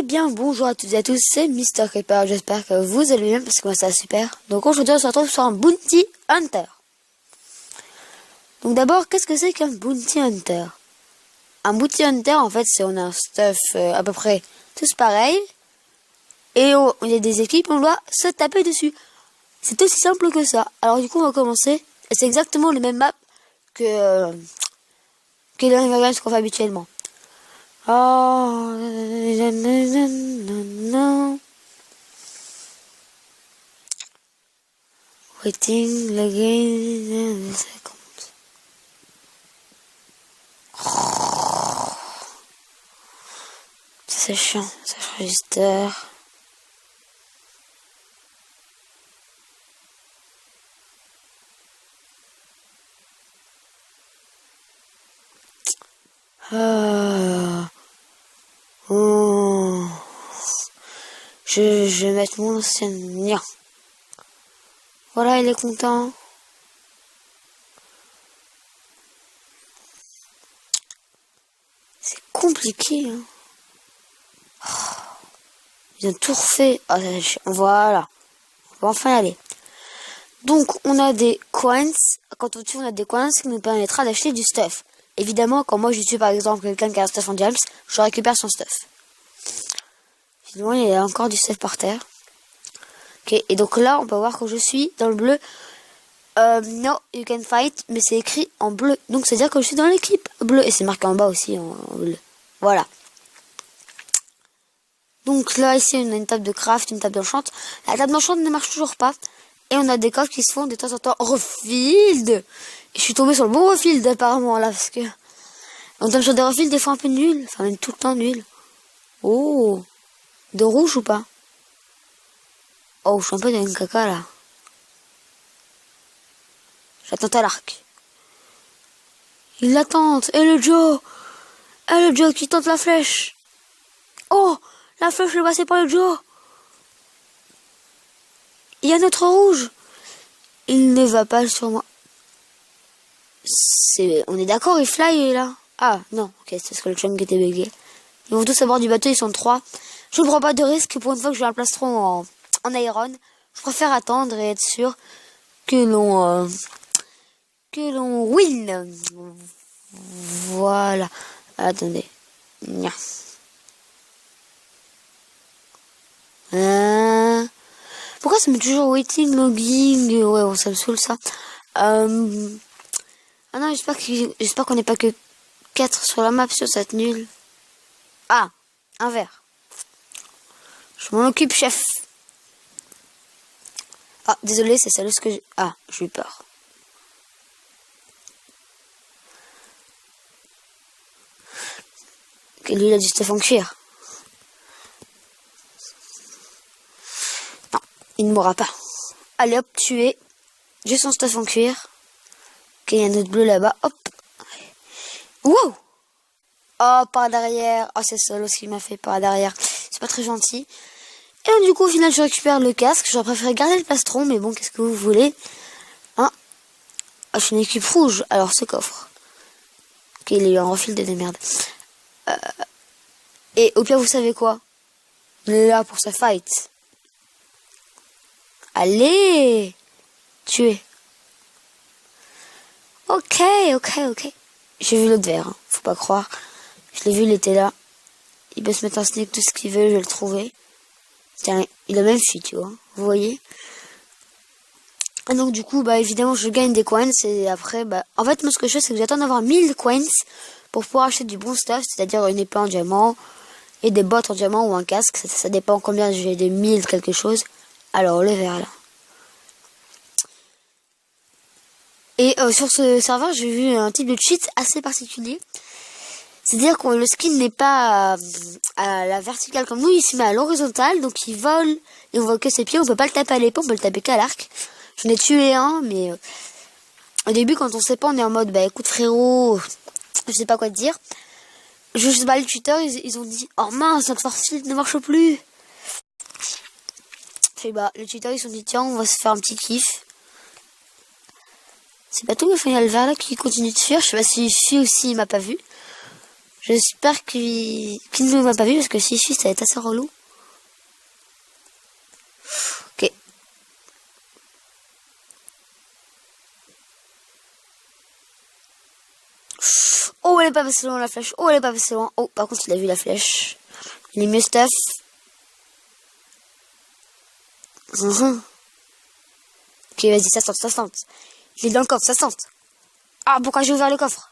bien, bonjour à toutes et à tous, c'est Mister Creeper, j'espère que vous allez bien parce que moi ça va super. Donc aujourd'hui on se retrouve sur un Bounty Hunter. Donc d'abord, qu'est-ce que c'est qu'un Bounty Hunter? Un Bounty Hunter, en fait, c'est on a un stuff à peu près tous pareil. Et il y a des équipes, on doit se taper dessus. C'est aussi simple que ça. Alors du coup on va commencer. Et c'est exactement les mêmes maps que les Hunger Games qu'on fait habituellement. Oh, waiting the game seconds. C'est chiant, ça register. Oh. Je vais mettre mon ancienne. Nia. Voilà, il est content. C'est compliqué. Hein. Oh. Ils ont tout refait. Oh, voilà. On va enfin y aller. Donc, on a des coins. Quand on tue, on a des coins qui nous permettra d'acheter du stuff. Évidemment, quand moi je tue par exemple quelqu'un qui a un stuff en diams, je récupère son stuff. Sinon, il y a encore du stuff par terre. Ok, et donc là, on peut voir que je suis dans le bleu. No, you can fight, mais c'est écrit en bleu. Donc, c'est-à-dire que je suis dans l'équipe bleue. Et c'est marqué en bas aussi en bleu. Voilà. Donc là, ici, on a une table de craft, une table d'enchant. La table d'enchant ne marche toujours pas. Et on a des coffres qui se font de temps en temps refield. Et je suis tombée sur le bon refield apparemment là, parce que on tombe sur des refilds des fois un peu nuls. Enfin, même tout le temps nuls. Oh, de rouge ou pas? Oh, je suis un peu dans une caca là. J'attends à l'arc. Il l'attente. Et le Joe. Et le Joe qui tente la flèche. Oh, la flèche est passée par le Joe. Il y a notre rouge. Il ne va pas sur moi. On est d'accord, il fly là. Ah non, ok, c'est parce que le chum qui était bugué. Ils vont tous à bord du bateau, ils sont 3. Je ne prends pas de risque pour une fois que j'ai un plastron en iron. Je préfère attendre et être sûr que l'on win. Voilà. Attendez. Pourquoi ça me met toujours waiting, logging? Ouais, bon, ça me saoule ça. Ah non, j'espère qu'on n'est pas que 4 sur la map, sur cette nulle. Ah, un verre. Je m'en occupe, chef. Ah, désolé, c'est celle que j'ai... Ah, j'ai eu peur. Ok, lui, il a du stuff en cuir. Non, il ne mourra pas. Allez, hop, tué. J'ai son stuff en cuir. Ok, il y a notre bleu là-bas. Hop. Wow. Oh, par derrière. Oh, c'est Solo ce qu'il m'a fait par derrière. C'est pas très gentil. Et du coup, au final, je récupère le casque. J'aurais préféré garder le plastron, mais bon, qu'est-ce que vous voulez? Hein? Ah, je suis une équipe rouge, alors ce coffre. Ok, il y a eu un refil de merde. Et au pire, vous savez quoi? On est là pour sa fight. Allez! Tuer. Ok. J'ai vu l'autre verre, hein. Faut pas croire. Je l'ai vu, il était là. Il peut se mettre en sneak tout ce qu'il veut, je vais le trouver. Tiens, il a même fui, tu vois. Vous voyez? Et donc du coup, bah évidemment, je gagne des coins. Et après, bah... En fait, moi, ce que je fais, c'est que j'attends d'avoir 1000 coins pour pouvoir acheter du bon stuff. C'est-à-dire une épée en diamant et des bottes en diamant ou un casque. Ça dépend combien j'ai des 1000 quelque chose. Alors, le vert, là. Et sur ce serveur, j'ai vu un type de cheat assez particulier. C'est-à-dire que le skin n'est pas à la verticale comme nous, il se met à l'horizontale, donc il vole et on voit que ses pieds, on peut pas le taper à l'épée, on peut le taper qu'à l'arc. J'en ai tué un, mais au début quand on sait pas, on est en mode bah écoute frérot, je sais pas quoi te dire. Je sais pas, les tuteurs, ils ont dit oh mince, notre force field ne marche plus. Et bah les tuteurs ils se sont dit tiens, on va se faire un petit kiff. C'est pas tout, mais il y a le vert là qui continue de fuir. Je sais pas s'il fuit ou s'il m'a pas vu. J'espère qu'il ne m'a pas vu, parce que si ça va être assez relou. Ok. Oh, elle est pas passée loin la flèche. Oh, elle est pas passée loin. Oh, par contre, il a vu la flèche. Il est mieux stuff. Ok, vas-y, ça sente. Il est dans le coffre, ça sente. Ah, pourquoi j'ai ouvert le coffre?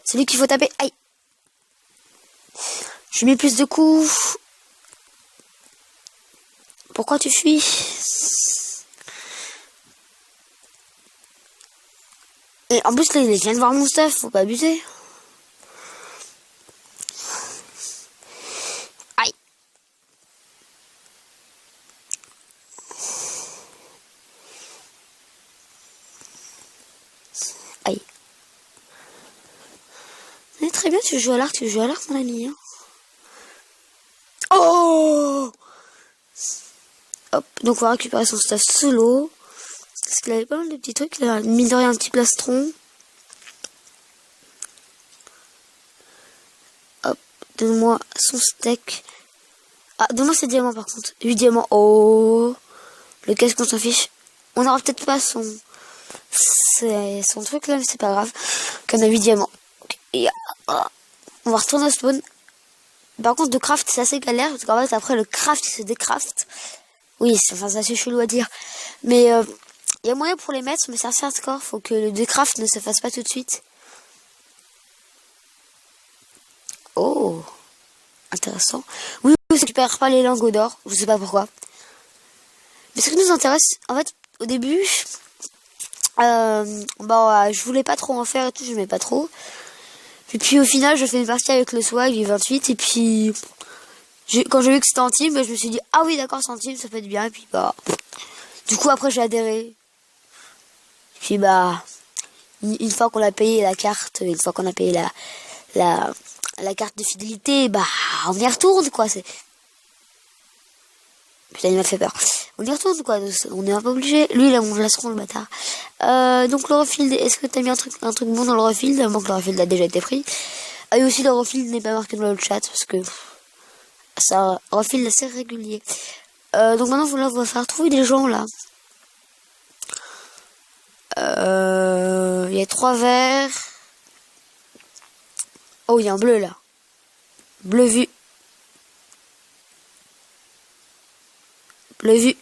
C'est lui qu'il faut taper. Aïe. Je mets plus de coups. Pourquoi tu fuis? Et en plus, là, il vient de voir mon stuff. Faut pas abuser. Aïe. Aïe. Mais très bien, tu joues à l'arc, mon ami. Hein. Oh! Hop, donc on va récupérer son stuff solo. Parce qu'il avait pas mal de petits trucs. Il a mis de rien un petit plastron. Hop, donne-moi son steak. Ah, donne-moi ses diamants par contre. 8 diamants. Oh! Le casque, on s'en fiche. On n'aura peut-être pas son truc là, mais c'est pas grave. Qu'on a 8 diamants. Okay. Et, on va retourner au spawn. Par contre, de craft, c'est assez galère. Parce qu'en fait, après, le craft, il se décraft. Oui, c'est assez chelou à dire. Mais il y a moyen pour les mettre, mais c'est assez hardcore. Faut que le décraft ne se fasse pas tout de suite. Oh, intéressant. Oui, on ne récupère pas les lingots d'or. Je sais pas pourquoi. Mais ce qui nous intéresse, en fait, au début, je voulais pas trop en faire et tout, je n'aimais pas trop. Et puis au final, je fais une partie avec le swag du 28 et puis quand j'ai vu que c'était en team, je me suis dit ah oui d'accord c'est en team, ça peut être bien et puis du coup après j'ai adhéré. Et puis une fois qu'on a payé la carte, une fois qu'on a payé la carte de fidélité, on y retourne quoi, c'est putain, il m'a fait peur. On y retourne quoi, on est un peu obligé. Lui il a mon plastron le bâtard. Donc le refill, est-ce que t'as mis un truc bon dans le refill? Avant que le refill a déjà été pris. Et aussi le refill n'est pas marqué dans le chat parce que ça refill assez régulier. Donc maintenant on va faire trouver des gens là. Il y a 3 verts. Oh il y a un bleu là. Bleu vu. Bleu vu.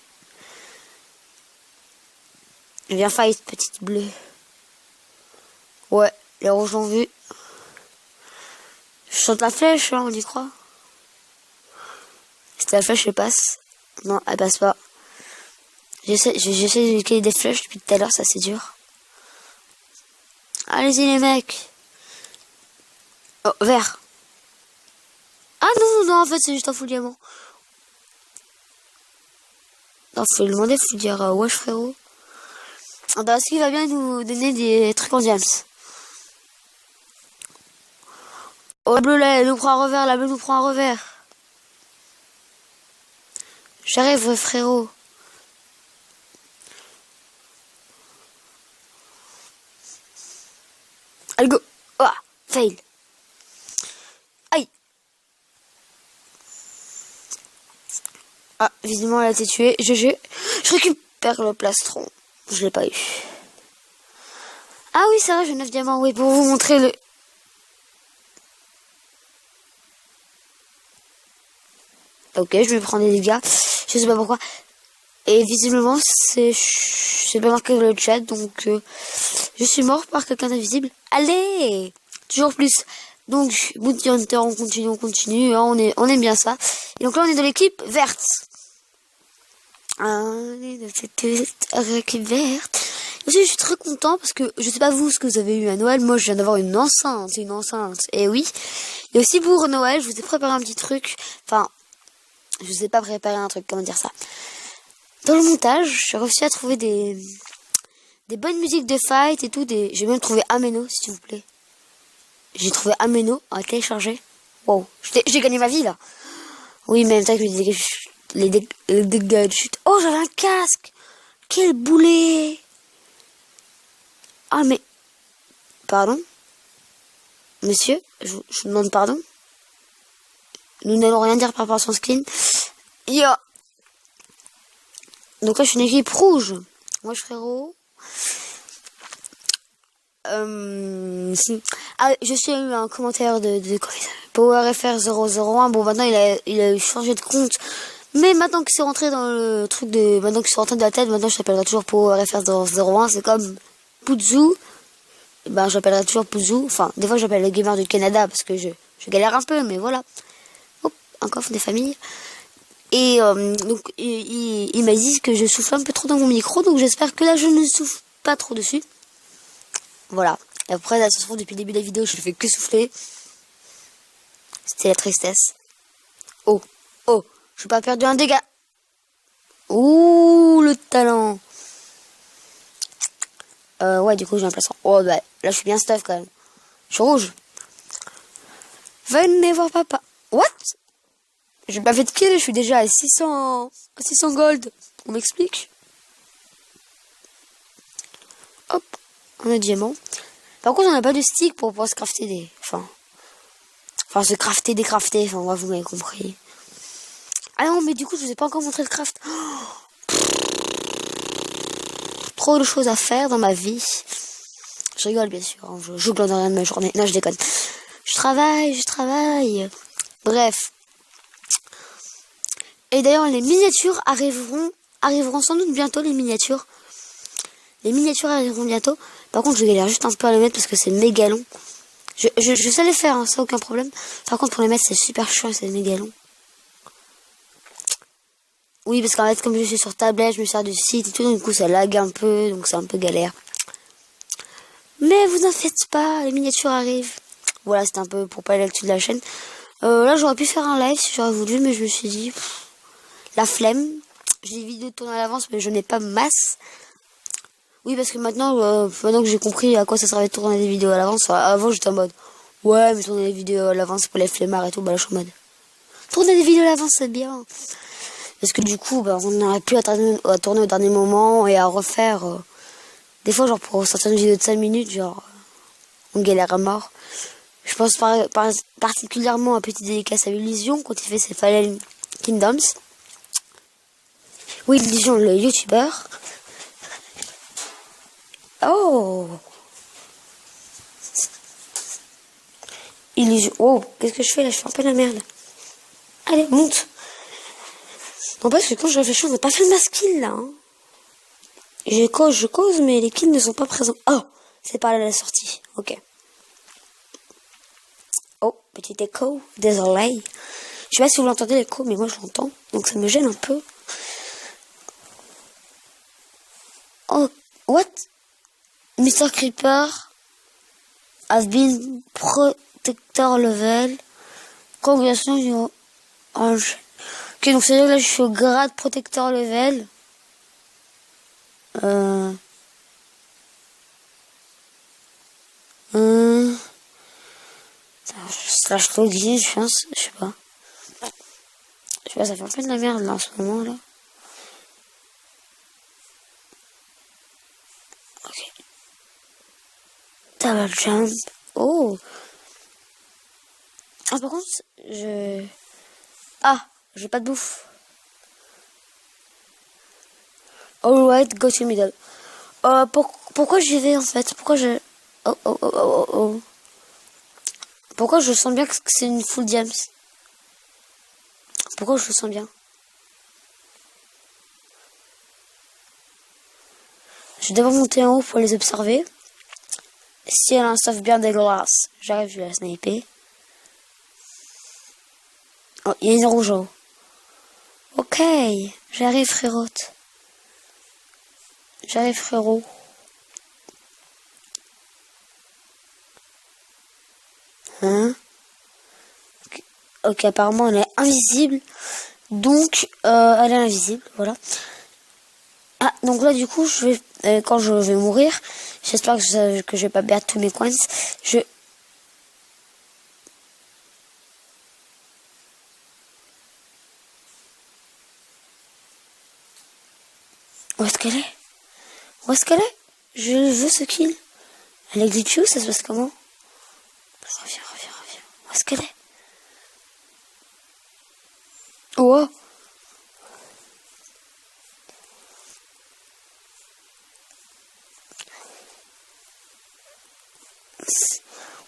Viens fight, petite bleue. Ouais, les rouges ont vu. Je saute la flèche, hein, on y croit. Si la flèche, elle passe. Non, elle passe pas. J'essaie d'éviter des flèches depuis tout à l'heure, ça c'est dur. Allez-y les mecs. Oh, vert. Ah non, en fait c'est juste un full diamant. Non, faut lui demander, faut lui dire wesh frérot. Est-ce qu'il va bien nous donner des trucs en diams? Oh, la bleue là, elle nous prend un revers, la bleue nous prend un revers. J'arrive frérot. Allez go. Ah, fail. Aïe. Ah, visiblement elle a été tuée. GG. Je récupère le plastron. Je l'ai pas eu. Ah oui, c'est vrai, j'ai 9 diamants. Oui, pour vous montrer le... Ok, je vais prendre des dégâts. Je sais pas pourquoi. Et visiblement, c'est pas marqué dans le chat, donc je suis mort par quelqu'un d'invisible. Allez, toujours plus. Donc, Bounty Hunter, on continue. Hein, on aime bien ça. Et donc là, on est dans l'équipe verte. On est dans cette équipe verte. Aussi, je suis très content parce que je sais pas vous ce que vous avez eu à Noël. Moi, je viens d'avoir une enceinte. Et oui. Et aussi pour Noël, je vous ai préparé un petit truc. Enfin, je vous ai pas préparé un truc, comment dire ça. Dans le montage, j'ai réussi à trouver des bonnes musiques de fight et tout. J'ai même trouvé Ameno, s'il vous plaît. J'ai trouvé Ameno à télécharger. Wow, j'ai gagné ma vie là. Oui, mais en même temps que les dégâts de chute. Oh, j'avais un casque. Quel boulet. Ah, mais... Pardon? Monsieur, je vous demande pardon. Nous n'allons rien dire par rapport à son skin. Donc là, je suis une équipe rouge. Moi, frérot. Ah, je suis eu un commentaire de PowerFR001. Bon, maintenant, il a changé de compte. Mais maintenant que c'est rentré dans le truc de... Maintenant que c'est rentré dans la tête, maintenant, je t'appellerai toujours PowerFR001. C'est comme Pouzou. Ben, j'appellerai toujours Pouzou. Enfin, des fois, j'appelle le gamer du Canada parce que je galère un peu, mais voilà. Hop, un coffre des familles. Et donc, il m'a dit que je souffle un peu trop dans mon micro, donc j'espère que là, je ne souffle pas trop dessus. Voilà. Et après, là, ça se trouve, depuis le début de la vidéo, je ne fais que souffler. C'était la tristesse. Oh, oh, je n'ai pas perdu un dégât. Ouh, le talent. Ouais, du coup, j'ai un plaçant. Oh, bah, là, je suis bien stuff, quand même. Je suis rouge. Venez voir papa. What? J'ai pas fait de kill, je suis déjà à 600 gold. On m'explique? Hop, on a diamant. Par contre, on n'a pas de stick pour pouvoir se crafter des... Enfin, se crafter, décrafter. Enfin, ouais, vous m'avez compris. Ah non, mais du coup, je vous ai pas encore montré le craft. Trop de choses à faire dans ma vie. Je rigole, bien sûr. Hein. Je glande rien de ma journée. Non, je déconne. Je travaille. Bref. Et d'ailleurs, les miniatures arriveront sans doute bientôt, les miniatures. Les miniatures arriveront bientôt. Par contre, je galère juste un peu à les mettre parce que c'est méga long. Je sais les faire, hein, ça aucun problème. Par contre, pour les mettre, c'est super chiant, c'est méga long. Oui, parce qu'en fait, comme je suis sur tablette, je me sers du site et tout, donc du coup, ça lag un peu, donc c'est un peu galère. Mais vous en faites pas, les miniatures arrivent. Voilà, c'était un peu pour pas l'actu de la chaîne. Là, j'aurais pu faire un live si j'aurais voulu, mais je me suis dit, la flemme. J'ai des vidéos de tourner à l'avance, mais je n'ai pas masse. Oui, parce que maintenant que j'ai compris à quoi ça servait de tourner des vidéos à l'avance, avant j'étais en mode, ouais, mais tourner des vidéos à l'avance pour les flemmards et tout, bah là je suis en mode, tourner des vidéos à l'avance c'est bien. Parce que du coup, bah, on n'aurait plus à tourner au dernier moment et à refaire. Des fois, genre pour sortir une vidéo de 5 minutes, genre, on galère à mort. Je pense particulièrement à Petit Dédicace à Illusion quand il fait ses Fallen Kingdoms. Oui, Illusion, le youtubeur. Oh! Illusion. Oh, qu'est-ce que je fais là? Je fais un peu la merde. Allez, monte! Non, parce que quand je réfléchis, on n'a pas fait ma skill là. Hein. Je cause, mais les kills ne sont pas présents. Oh! C'est par là la sortie. Ok. Oh, petit écho. Désolé. Je sais pas si vous l'entendez l'écho, mais moi je l'entends. Donc ça me gêne un peu. Oh, what? Mr. Creeper has been protector level. Congratulations, Orange. Ok, donc c'est-à-dire que là je suis au grade protector level. Slash login, je pense. Je sais pas. Je sais pas, ça fait un peu de la merde là en ce moment là. Ok. Double jump. Oh. Ah, par contre, Ah, j'ai pas de bouffe. Alright, go to middle. Pourquoi j'y vais en fait? Pourquoi je... Oh. Pourquoi je sens bien que c'est une full diams? Pourquoi je le sens bien? Je devrais monter en haut pour les observer. Si elle a un stuff bien dégueulasse, j'arrive, je vais la sniper. Oh, il y a une rouge en haut. Ok, j'arrive frérot. J'arrive frérot. Hein? Ok, apparemment elle est invisible. Donc, elle est invisible, voilà. Ah, donc là du coup, quand je vais mourir, j'espère que je vais pas perdre tous mes coins. Où est-ce qu'elle est? Où est-ce qu'elle est? Je veux ce kill. Elle existe où? Ça se passe comment? reviens. Où est-ce qu'elle est? Oh.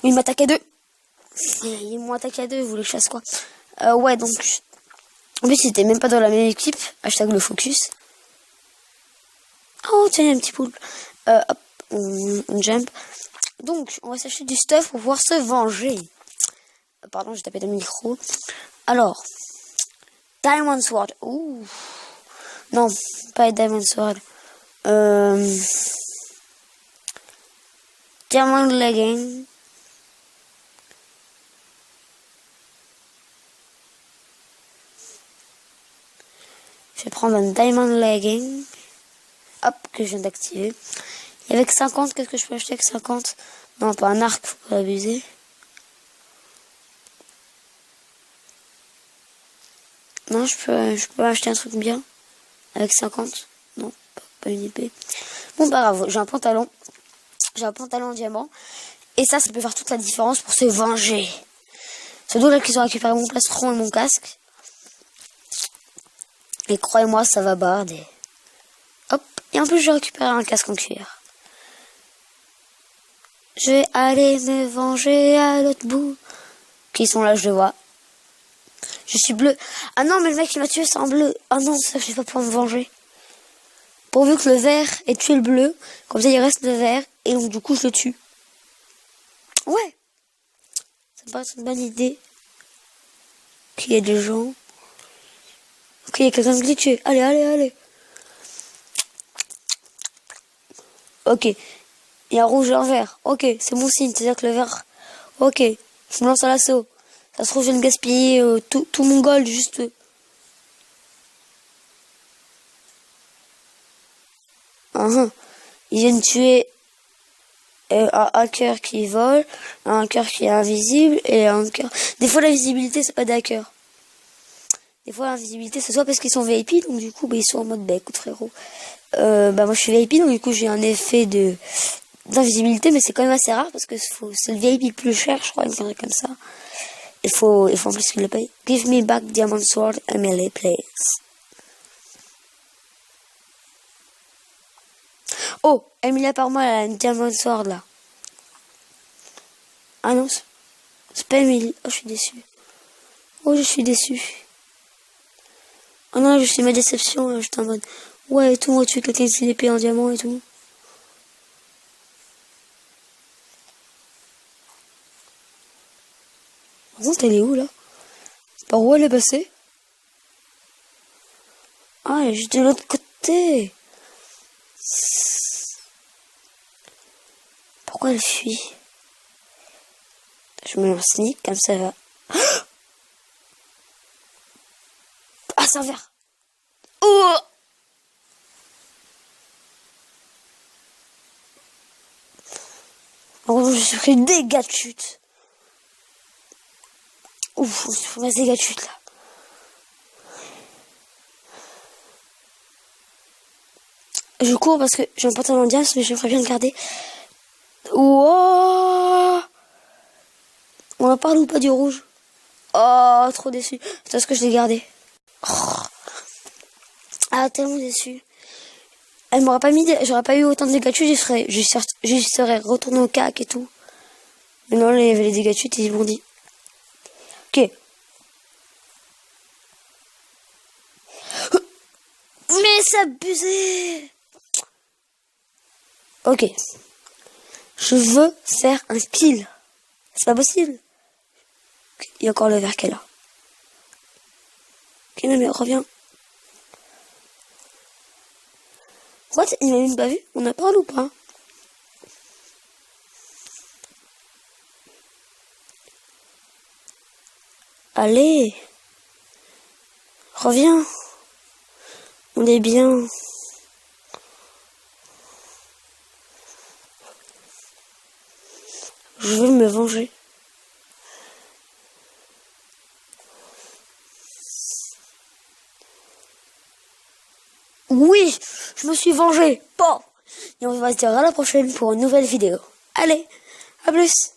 Oui, il m'attaque à deux. Ils m'ont attaqué à deux, ils voulaient que je fasse quoi? Ouais, donc... En plus, ils étaient même pas dans la même équipe. Hashtag le focus. Oh, tiens, il y a un petit poule. Hop, on jump. Donc, on va s'acheter du stuff pour pouvoir se venger. Pardon, j'ai tapé dans le micro. Alors, Diamond Sword. Ouh. Non, pas Diamond Sword. Diamond Legging. Je vais prendre un Diamond Legging. Hop, que je viens d'activer. Et avec 50, qu'est-ce que je peux acheter avec 50? Non, pas un arc, faut pas abuser. Non, je peux acheter un truc bien. Avec 50. Non, pas une épée. Bon, pas grave, j'ai un pantalon. J'ai un pantalon en diamant. Et ça peut faire toute la différence pour se venger. C'est d'où là qu'ils ont récupéré mon plastron et mon casque. Et croyez-moi, ça va barder. Hop. Et en plus, je récupère un casque en cuir. Je vais aller me venger à l'autre bout. Qui sont là, je le vois. Je suis bleu. Ah non, mais le mec qui m'a tué, c'est en bleu. Ah non, ça, je vais pas pouvoir me venger. Pourvu que le vert ait tué le bleu. Comme ça, il reste le vert. Et donc, du coup, je le tue. Ouais. Ça me paraît une bonne idée. Qu'il y ait des gens. Ok, il y a quelqu'un qui est tué. Allez. Ok. Il y a un rouge et un vert. Ok, c'est mon signe. C'est-à-dire que le vert... Ok. Je me lance à l'assaut. Ça se trouve, je viens de gaspiller tout mon gold, juste... Ils viennent tuer un hacker qui vole, un hacker qui est invisible, et un hacker... Des fois, la visibilité, c'est pas des hackers. Des fois, l'invisibilité, c'est soit parce qu'ils sont VIP, donc du coup, ils sont en mode, écoute, frérot. Moi, je suis VIP, donc du coup, j'ai un effet d'invisibilité, mais c'est quand même assez rare, parce que c'est le VIP le plus cher, je crois, une connerie comme ça. Il faut en plus qu'il le paye. Give me back Diamond Sword and melee, please. Oh, Emilia par moi, elle a une Diamond Sword là. Ah non, c'est pas Emilie. Oh, je suis déçue. Oh, je suis déçue. Oh non, je suis ma déception. J'étais en mode, ouais, et tout, moi, tu es quelqu'un qui l'épée en diamant et tout. Par contre, elle est où là? Par où elle est passée? Ah, elle est juste de l'autre côté. Pourquoi elle fuit? Je me lance sneak, comme ça va. Ah, c'est un verre. Oh! Oh, je suis pris des dégâts de chute. Ouf, on a des dégâts de chute là. Je cours parce que j'ai un pantalon de diams, mais j'aimerais bien le garder. Wow! On en parle ou pas du rouge? Oh, trop déçu. C'est ce que je l'ai gardé. Oh. Ah, tellement déçu. Elle m'aurait pas mis, j'aurais pas eu autant de dégâts de chute, je serais retourné au cac et tout. Mais non, là, il y avait les dégâts de chute et ils m'ont dit. Ok. Mais c'est abusé! Ok. Je veux faire un kill. C'est pas possible. Il y a encore le vert qu'elle a. Ok, non, mais reviens. What? Il m'a même pas vu? On a parlé ou pas? Allez. Reviens. On est bien. Je veux me venger. Oui, je me suis vengé. Bon. Et on va se dire à la prochaine pour une nouvelle vidéo. Allez, à plus.